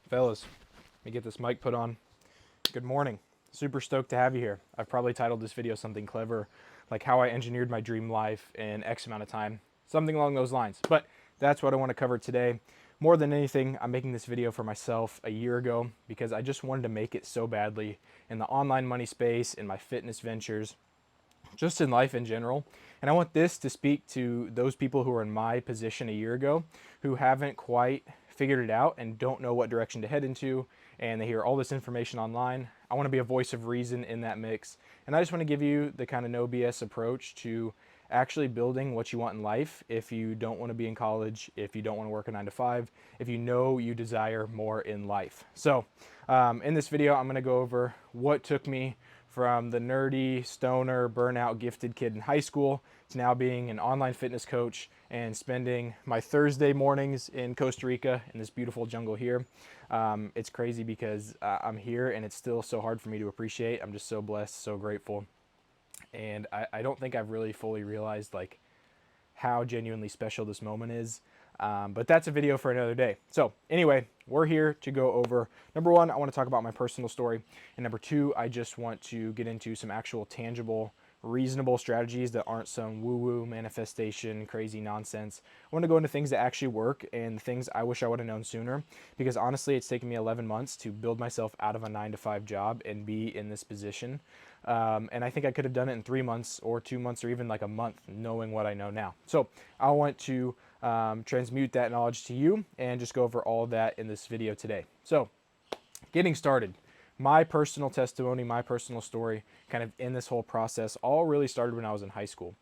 Fellas, let me get this mic put on. Good morning. Super stoked to have you here. I've probably titled this video something clever, like how I engineered my dream life in X amount of time, something along those lines. But that's what I want to cover today. More than anything, I'm making this video for myself a year ago because I just wanted to make it so badly in the online money space, in my fitness ventures, just in life in general. And I want this to speak to those people who are in my position a year ago who haven't quite figured it out and don't know what direction to head into, and they hear all this information online. I want to be a voice of reason in that mix. And I just want to give you the kind of no BS approach to actually building what you want in life if you don't want to be in college, if you don't want to work a 9 to 5, if you know you desire more in life. So in this video, I'm going to go over what took me from the nerdy, stoner, burnout, gifted kid in high school to now being an online fitness coach and spending my Thursday mornings in Costa Rica in this beautiful jungle here. It's crazy because I'm here and it's still so hard for me to appreciate. I'm just so blessed, so grateful. And I don't think I've really fully realized like how genuinely special this moment is. But that's a video for another day. So anyway, we're here to go over, number one, I want to talk about my personal story. And number two, I just want to get into some actual tangible, reasonable strategies that aren't some woo-woo manifestation, crazy nonsense. I want to go into things that actually work and things I wish I would have known sooner, because honestly, it's taken me 11 months to build myself out of a 9 to 5 job and be in this position. And I think I could have done it in 3 months or 2 months or even like a month, knowing what I know now. So I want to transmute that knowledge to you and just go over all of that in this video today. So getting started, my personal testimony, my personal story kind of in this whole process all really started when I was in high school.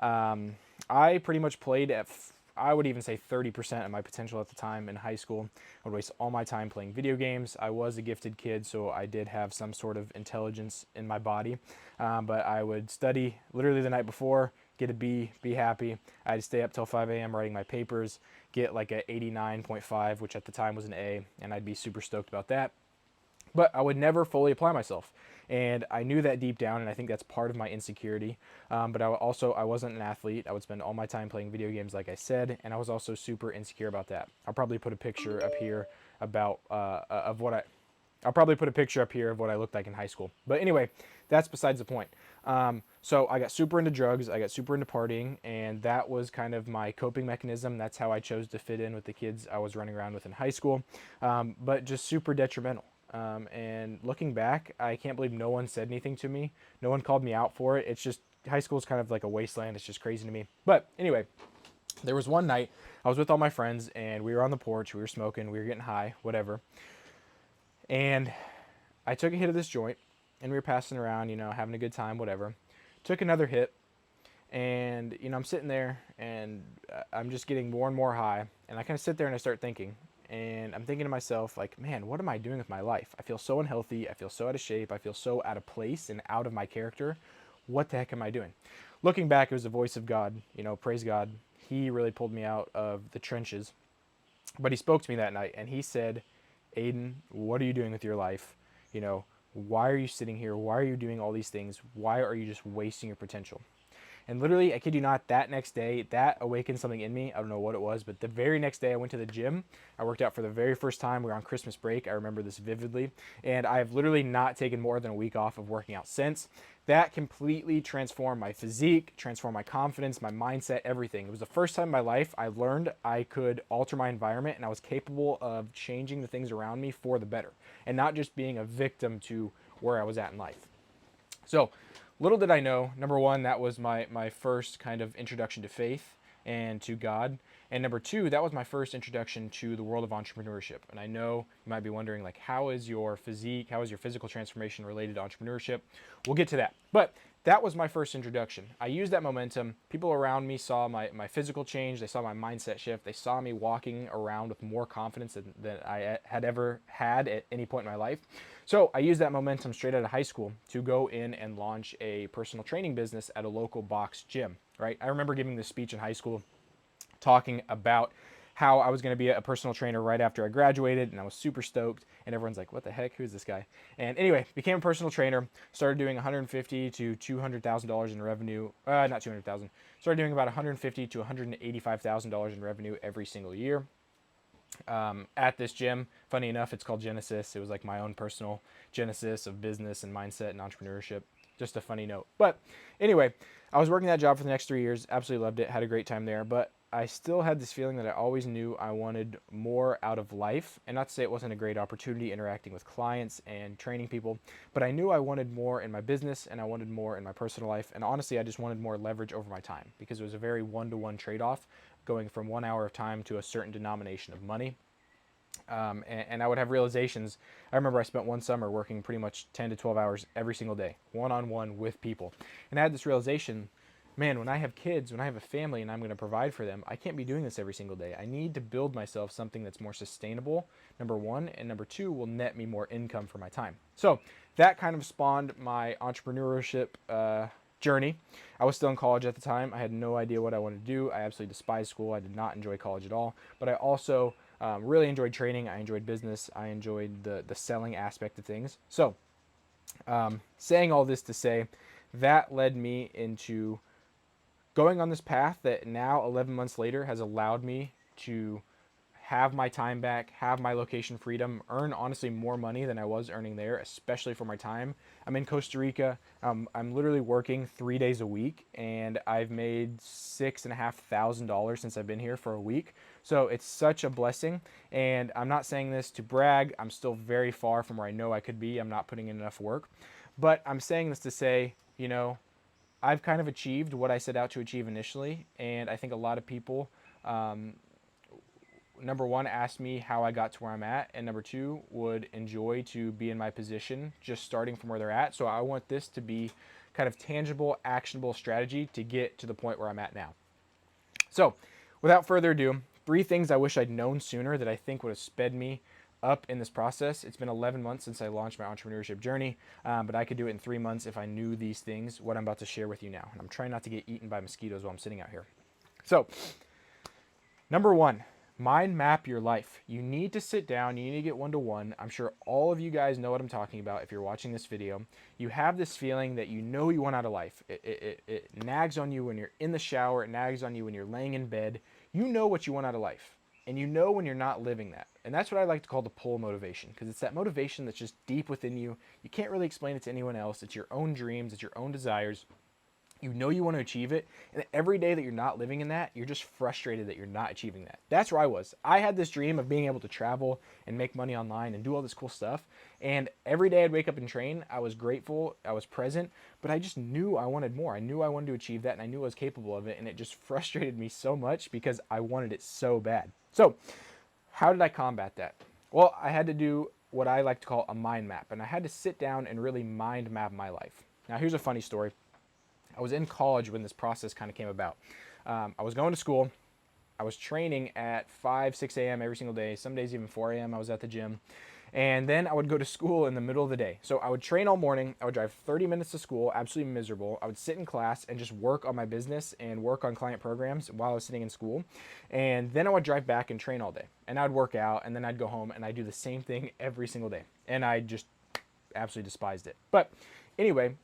I pretty much played at, I would even say 30% of my potential at the time in high school. I would waste all my time playing video games. I was a gifted kid, so I did have some sort of intelligence in my body. But I would study literally the night before, get a B, be happy. I'd stay up till 5 a.m. writing my papers, get like a 89.5, which at the time was an A, and I'd be super stoked about that. But I would never fully apply myself. And I knew that deep down, and I think that's part of my insecurity. But I wasn't an athlete. I would spend all my time playing video games, like I said, and I was also super insecure about that. I'll probably put a picture up here about I'll probably put a picture up here of what I looked like in high school. But anyway, that's besides the point. So I got super into drugs, I got super into partying, and that was kind of my coping mechanism. That's how I chose to fit in with the kids I was running around with in high school, but just super detrimental. And looking back, I can't believe no one said anything to me. No one called me out for it. It's just, high school is kind of like a wasteland. It's just crazy to me. But anyway, there was one night I was with all my friends and we were on the porch, we were smoking, we were getting high, whatever. And I took a hit of this joint and we were passing around, having a good time, whatever. Took another hit and, I'm sitting there and I'm just getting more and more high. And I kind of sit there and I start thinking. And I'm thinking to myself, like, man, what am I doing with my life? I feel so unhealthy. I feel so out of shape. I feel so out of place and out of my character. What the heck am I doing? Looking back, it was the voice of God. Praise God. He really pulled me out of the trenches. But he spoke to me that night and he said, Aiden, what are you doing with your life? Why are you sitting here? Why are you doing all these things? Why are you just wasting your potential? And literally, I kid you not, that next day, that awakened something in me. I don't know what it was, but the very next day I went to the gym. I worked out for the very first time. We were on Christmas break. I remember this vividly. And I've literally not taken more than a week off of working out since. That completely transformed my physique, transformed my confidence, my mindset, everything. It was the first time in my life I learned I could alter my environment and I was capable of changing the things around me for the better and not just being a victim to where I was at in life. So little did I know, number one, that was my first kind of introduction to faith and to God. And number two, that was my first introduction to the world of entrepreneurship. And I know you might be wondering, like, how is your physique, how is your physical transformation related to entrepreneurship? We'll get to that. But that was my first introduction. I used that momentum. People around me saw my physical change. They saw my mindset shift. They saw me walking around with more confidence than I had ever had at any point in my life. So I used that momentum straight out of high school to go in and launch a personal training business at a local box gym, right? I remember giving this speech in high school talking about how I was going to be a personal trainer right after I graduated, and I was super stoked, and everyone's like, what the heck, who's this guy? And anyway, became a personal trainer, started doing $150,000 to $200,000 in revenue, not 200,000, started doing about $150,000 to $185,000 in revenue every single year. at this gym. Funny enough, it's called Genesis. It was like my own personal genesis of business and mindset and entrepreneurship. Just a funny note. But anyway, I was working that job for the next 3 years. Absolutely loved it. Had a great time there. But I still had this feeling that I always knew I wanted more out of life. And not to say it wasn't a great opportunity interacting with clients and training people, but I knew I wanted more in my business and I wanted more in my personal life. And honestly, I just wanted more leverage over my time because it was a very one-to-one trade-off going from 1 hour of time to a certain denomination of money. And I would have realizations. I remember I spent one summer working pretty much 10 to 12 hours every single day, one-on-one with people. And I had this realization, man, when I have kids, when I have a family and I'm going to provide for them, I can't be doing this every single day. I need to build myself something that's more sustainable, number one, and number two, will net me more income for my time. So that kind of spawned my entrepreneurship journey. I was still in college at the time. I had no idea what I wanted to do. I absolutely despised school. I did not enjoy college at all. But I also really enjoyed training. I enjoyed business. I enjoyed the selling aspect of things. So saying all this to say, that led me into going on this path that now 11 months later has allowed me to have my time back, have my location freedom, earn honestly more money than I was earning there, especially for my time. I'm in Costa Rica. I'm literally working 3 days a week, and I've made $6,500 since I've been here for a week. So it's such a blessing. And I'm not saying this to brag. I'm still very far from where I know I could be. I'm not putting in enough work. But I'm saying this to say, I've kind of achieved what I set out to achieve initially. And I think a lot of people, number one, ask me how I got to where I'm at, and number two, would enjoy to be in my position just starting from where they're at. So I want this to be kind of tangible, actionable strategy to get to the point where I'm at now. So without further ado, 3 things I wish I'd known sooner that I think would have sped me up in this process. It's been 11 months since I launched my entrepreneurship journey, but I could do it in 3 months if I knew these things, what I'm about to share with you now. And I'm trying not to get eaten by mosquitoes while I'm sitting out here. So number one, mind map your life. You need to sit down. You need to get one-to-one. I'm sure all of you guys know what I'm talking about if you're watching this video. You have this feeling that you know you want out of life. It nags on you when you're in the shower. It nags on you when you're laying in bed. You know what you want out of life. And you know when you're not living that. And that's what I like to call the pull motivation, because it's that motivation that's just deep within you. You can't really explain it to anyone else. It's your own dreams. It's your own desires. You know you want to achieve it, and every day that you're not living in that, you're just frustrated that you're not achieving that. That's where I was. I had this dream of being able to travel and make money online and do all this cool stuff, and every day I'd wake up and train. I was grateful, I was present, but I just knew I wanted more. I knew I wanted to achieve that, and I knew I was capable of it, and it just frustrated me so much because I wanted it so bad. So how did I combat that? Well, I had to do what I like to call a mind map, and I had to sit down and really mind map my life. Now, here's a funny story. I was in college when this process kind of came about. I was going to school. I was training at 5, 6 a.m. every single day. Some days even 4 a.m. I was at the gym. And then I would go to school in the middle of the day. So I would train all morning. I would drive 30 minutes to school, absolutely miserable. I would sit in class and just work on my business and work on client programs while I was sitting in school. And then I would drive back and train all day. And I'd work out, and then I'd go home, and I'd do the same thing every single day. And I just absolutely despised it. But anyway,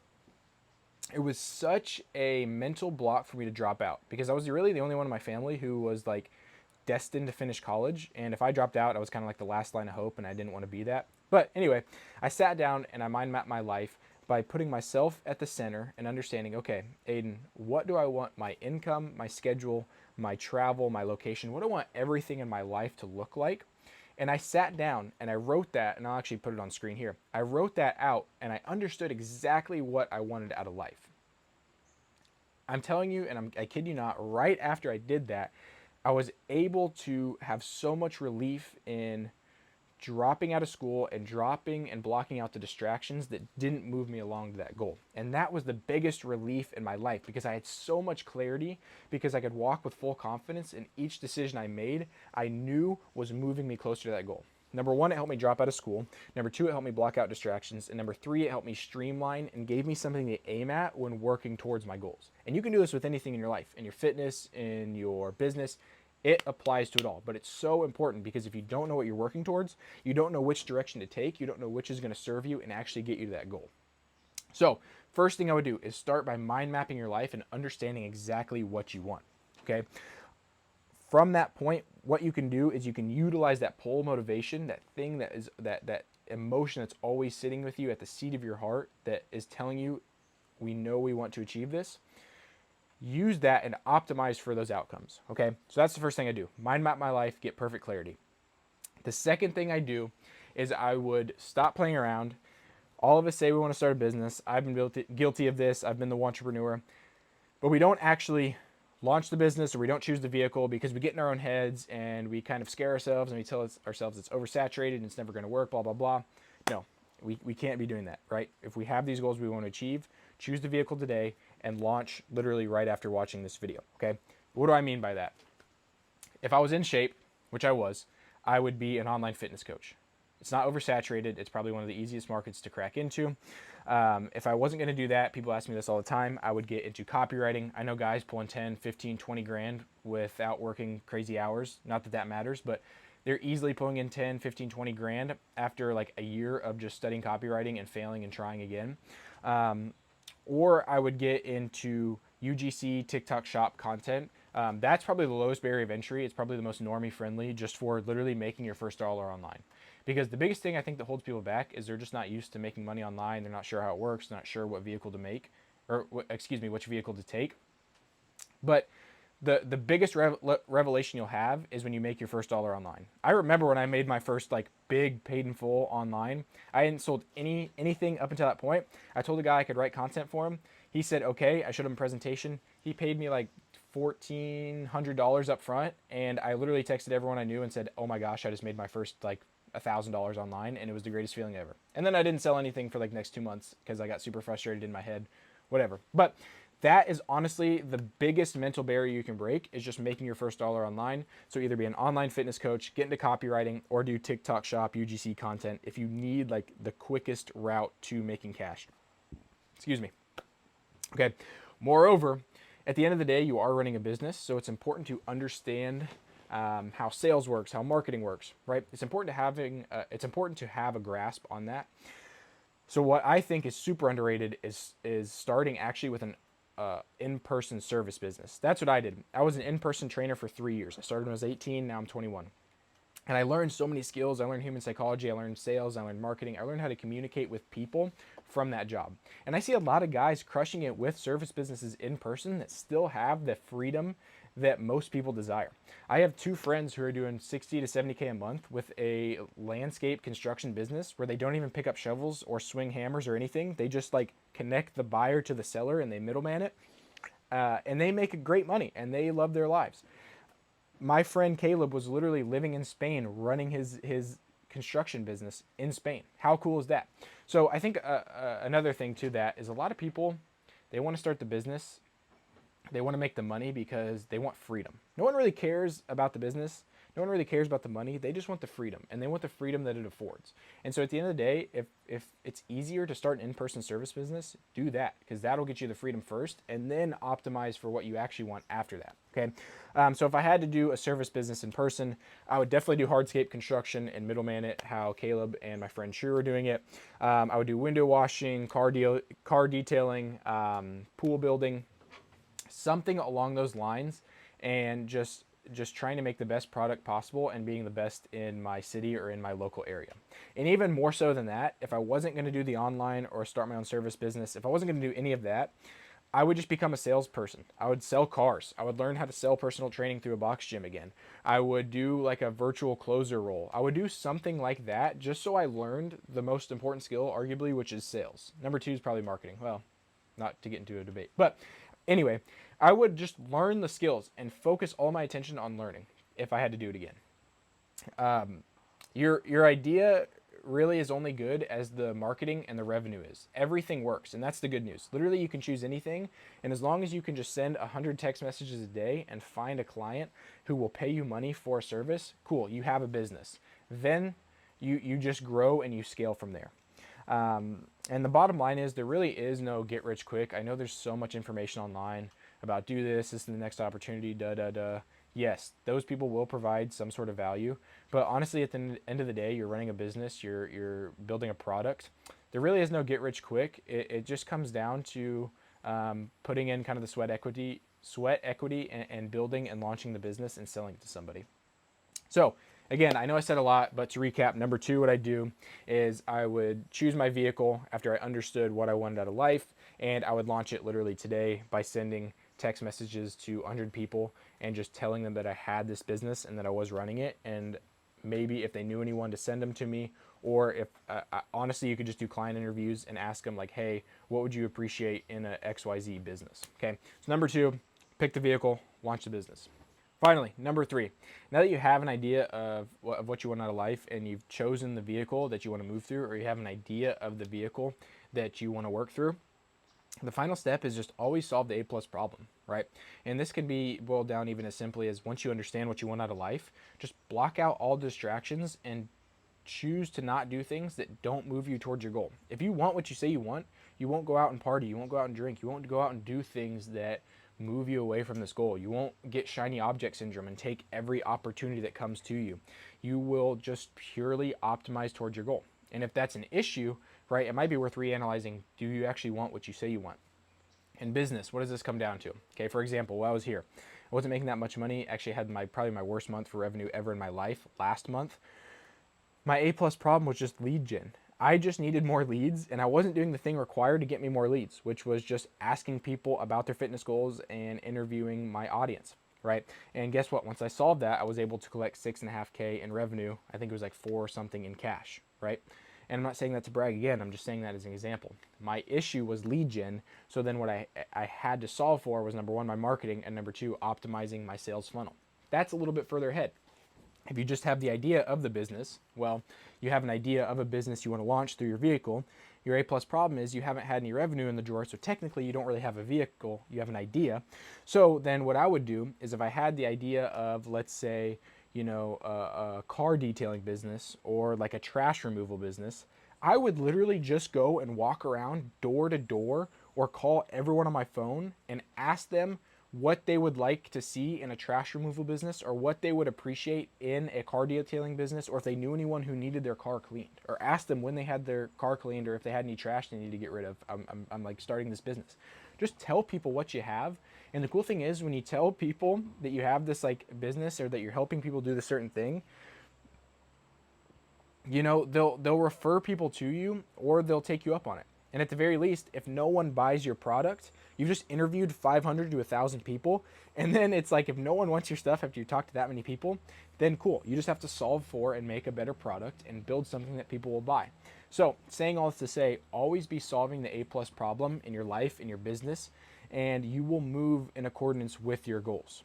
it was such a mental block for me to drop out because I was really the only one in my family who was like destined to finish college. And if I dropped out, I was kind of like the last line of hope, and I didn't want to be that. But anyway, I sat down and I mind mapped my life by putting myself at the center and understanding, okay, Aiden, what do I want my income, my schedule, my travel, my location, what do I want everything in my life to look like? And I sat down and I wrote that, and I'll actually put it on screen here. I wrote that out and I understood exactly what I wanted out of life. I'm telling you, and I kid you not, right after I did that, I was able to have so much relief in dropping out of school and dropping and blocking out the distractions that didn't move me along to that goal. And that was the biggest relief in my life because I had so much clarity, because I could walk with full confidence in each decision I made, I knew was moving me closer to that goal. Number one, it helped me drop out of school. Number two, it helped me block out distractions. And number three, it helped me streamline and gave me something to aim at when working towards my goals. And you can do this with anything in your life, in your fitness, in your business. It applies to it all. But it's so important because if you don't know what you're working towards, you don't know which direction to take, you don't know which is going to serve you and actually get you to that goal. So first thing I would do is start by mind mapping your life and understanding exactly what you want. Okay. From that point, what you can do is you can utilize that pull motivation, that thing that is that emotion that's always sitting with you at the seat of your heart that is telling you, we know we want to achieve this. Use that and optimize for those outcomes. Okay, so that's the first thing I do. Mind map my life, get perfect clarity. The second thing I do is I would stop playing around. All of us say we want to start a business. I've been guilty of this. I've been the entrepreneur, but we don't actually launch the business, or we don't choose the vehicle because we get in our own heads and we kind of scare ourselves and we tell ourselves it's oversaturated and it's never going to work, blah, blah, blah. No, we can't be doing that, right? If we have these goals we want to achieve, choose the vehicle today and launch literally right after watching this video, okay? What do I mean by that? If I was in shape, which I was, I would be an online fitness coach. It's not oversaturated. It's probably one of the easiest markets to crack into. If I wasn't going to do that, people ask me this all the time, I would get into copywriting. I know guys pulling 10, 15, 20 grand without working crazy hours. Not that that matters, but they're easily pulling in 10, 15, 20 grand after like a year of just studying copywriting and failing and trying again. Or I would get into UGC, TikTok shop content. That's probably the lowest barrier of entry. It's probably the most normie friendly, just for literally making your first dollar online. Because the biggest thing I think that holds people back is they're just not used to making money online. They're not sure how it works. They're not sure what vehicle to make, or which vehicle to take. But the biggest revelation you'll have is when you make your first dollar online. I remember when I made my first like big paid in full online. I hadn't sold anything up until that point. I told the guy I could write content for him. He said okay. I showed him a presentation. He paid me like $1,400 up front, and I literally texted everyone I knew and said, "Oh my gosh, I just made my first like $1,000 online, and it was the greatest feeling ever." And then I didn't sell anything for like next 2 months because I got super frustrated in my head, whatever. But that is honestly the biggest mental barrier you can break, is just making your first dollar online. So either be an online fitness coach, get into copywriting, or do TikTok shop, UGC content if you need like the quickest route to making cash. Excuse me. Okay. Moreover, at the end of the day, you are running a business, so it's important to understand how sales works, how marketing works, right? It's important to have a grasp on that. So what I think is super underrated is starting actually with an in-person service business. That's what I did. I was an in-person trainer for 3 years. I started when I was 18. Now I'm 21. And I learned so many skills. I learned human psychology. I learned sales. I learned marketing. I learned how to communicate with people from that job. And I see a lot of guys crushing it with service businesses in person that still have the freedom that most people desire. I have 2 friends who are doing 60 to 70K a month with a landscape construction business where they don't even pick up shovels or swing hammers or anything. They just like connect the buyer to the seller and they middleman it. And they make great money and they love their lives. My friend Caleb was literally living in Spain, running his construction business in Spain. How cool is that? So I think another thing to that is a lot of people, they want to start the business. They want to make the money because they want freedom. No one really cares about the business. No one really cares about the money. They just want the freedom, and they want the freedom that it affords. And so at the end of the day, if it's easier to start an in-person service business, do that, because that'll get you the freedom first, and then optimize for what you actually want after that. Okay. So if I had to do a service business in person, I would definitely do hardscape construction and middleman it, how Caleb and my friend Shrew are doing it. I would do window washing, car detailing, pool building, something along those lines, and just trying to make the best product possible and being the best in my city or in my local area. And even more so than that, if I wasn't going to do the online or start my own service business, if I wasn't going to do any of that, I would just become a salesperson. I would sell cars. I would learn how to sell personal training through a box gym again. I would do like a virtual closer role. I would do something like that just so I learned the most important skill, arguably, which is sales. Number 2 is probably marketing. Well, not to get into a debate. But anyway, I would just learn the skills and focus all my attention on learning if I had to do it again. Your idea really is only good as the marketing and the revenue is. Everything works, and that's the good news. Literally, you can choose anything, and as long as you can just send 100 text messages a day and find a client who will pay you money for a service, cool, you have a business. Then you just grow and you scale from there. And the bottom line is there really is no get rich quick. I know there's so much information online about do this is the next opportunity, Yes, those people will provide some sort of value, but honestly, at the end of the day, you're running a business, you're building a product. There really is no get rich quick. It just comes down to putting in kind of the sweat equity, and building and launching the business and selling it to somebody. So again, I know I said a lot, but to recap, number two, what I do is I would choose my vehicle after I understood what I wanted out of life, and I would launch it literally today by sending text messages to 100 people and just telling them that I had this business and that I was running it, and maybe if they knew anyone to send them to me, or if honestly you could just do client interviews and ask them like, hey, what would you appreciate in a XYZ business? Okay, so number two, pick the vehicle, launch the business. Finally, number three, now that you have an idea of what you want out of life and you've chosen the vehicle that you want to move through, or you have an idea of the vehicle that you want to work through, the final step is just always solve the A plus problem, right? And this can be boiled down even as simply as, once you understand what you want out of life, just block out all distractions and choose to not do things that don't move you towards your goal. If you want what you say you want, you won't go out and party, you won't go out and drink, you won't go out and do things that move you away from this goal. You won't get shiny object syndrome and take every opportunity that comes to you. You will just purely optimize towards your goal. And if that's an issue, right, it might be worth reanalyzing, do you actually want what you say you want? In business, what does this come down to? Okay, for example, while I was here, I wasn't making that much money. Actually, I had probably my worst month for revenue ever in my life last month. My A plus problem was just lead gen. I just needed more leads, and I wasn't doing the thing required to get me more leads, which was just asking people about their fitness goals and interviewing my audience, right? And guess what? Once I solved that, I was able to collect 6.5K in revenue. I think it was like 4 or something in cash, right? And I'm not saying that to brag again, I'm just saying that as an example. My issue was lead gen, so then what I had to solve for was, number one, my marketing, and number two, optimizing my sales funnel. That's a little bit further ahead. If you just have the idea of the business, well, you have an idea of a business you want to launch through your vehicle. Your A plus problem is you haven't had any revenue in the drawer, so technically you don't really have a vehicle, you have an idea. So then what I would do is, if I had the idea of, let's say, a car detailing business or like a trash removal business, I would literally just go and walk around door to door or call everyone on my phone and ask them what they would like to see in a trash removal business, or what they would appreciate in a car detailing business, or if they knew anyone who needed their car cleaned, or ask them when they had their car cleaned, or if they had any trash they needed to get rid of. I'm like starting this business. Just tell people what you have. And the cool thing is, when you tell people that you have this like business, or that you're helping people do this certain thing, they'll refer people to you, or they'll take you up on it. And at the very least, if no one buys your product, you've just interviewed 500 to 1,000 people. And then it's like, if no one wants your stuff after you talk to that many people, then cool. You just have to solve for and make a better product and build something that people will buy. So saying all this to say, always be solving the A plus problem in your life, in your business, and you will move in accordance with your goals.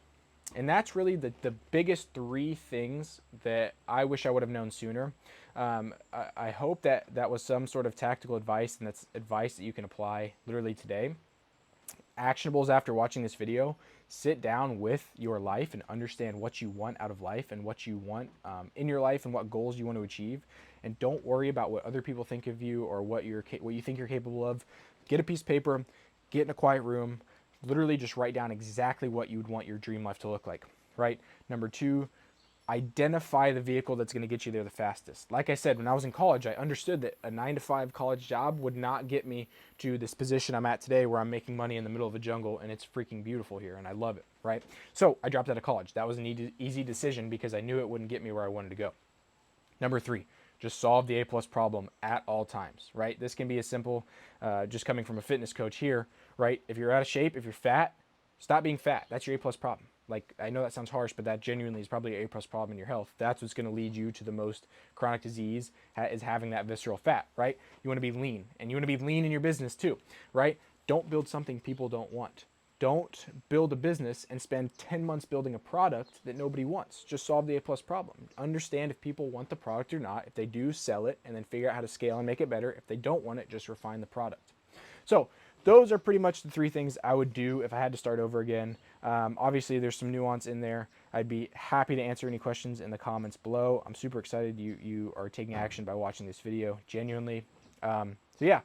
And that's really the biggest three things that I wish I would have known sooner. I hope that was some sort of tactical advice, and that's advice that you can apply literally today. Actionables after watching this video: sit down with your life and understand what you want out of life, and what you want in your life, and what goals you want to achieve. And don't worry about what other people think of you, or what you think you're capable of. Get a piece of paper, get in a quiet room, literally just write down exactly what you would want your dream life to look like, right? Number two, identify the vehicle that's going to get you there the fastest. Like I said, when I was in college, I understood that a 9-to-5 college job would not get me to this position I'm at today, where I'm making money in the middle of a jungle, and it's freaking beautiful here, and I love it, right? So I dropped out of college. That was an easy decision, because I knew it wouldn't get me where I wanted to go. Number three, just solve the A plus problem at all times, right? This can be as simple, just coming from a fitness coach here, right? If you're out of shape, if you're fat, stop being fat. That's your A plus problem. Like, I know that sounds harsh, but that genuinely is probably an A plus problem in your health. That's what's going to lead you to the most chronic disease, is having that visceral fat, right? You want to be lean, and you want to be lean in your business too, right? Don't build something people don't want. Don't build a business and spend 10 months building a product that nobody wants. Just solve the A plus problem. Understand if people want the product or not. If they do, sell it, and then figure out how to scale and make it better. If they don't want it, just refine the product. So those are pretty much the three things I would do if I had to start over again. Obviously, there's some nuance in there. I'd be happy to answer any questions in the comments below. I'm super excited you are taking action by watching this video, genuinely. So yeah,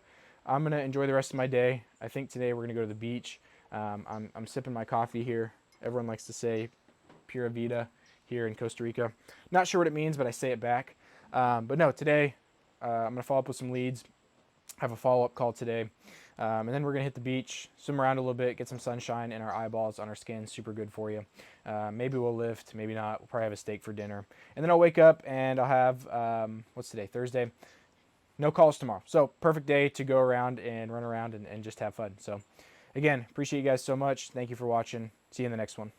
I'm going to enjoy the rest of my day. I think today we're going to go to the beach. I'm sipping my coffee here. Everyone likes to say Pura Vida here in Costa Rica. Not sure what it means, but I say it back. But no, today I'm going to follow up with some leads, have a follow-up call today. And then we're going to hit the beach, swim around a little bit, get some sunshine in our eyeballs, on our skin. Super good for you. Maybe we'll lift, maybe not. We'll probably have a steak for dinner. And then I'll wake up and I'll have, what's today? Thursday. No calls tomorrow. So perfect day to go around and run around and just have fun. So again, appreciate you guys so much. Thank you for watching. See you in the next one.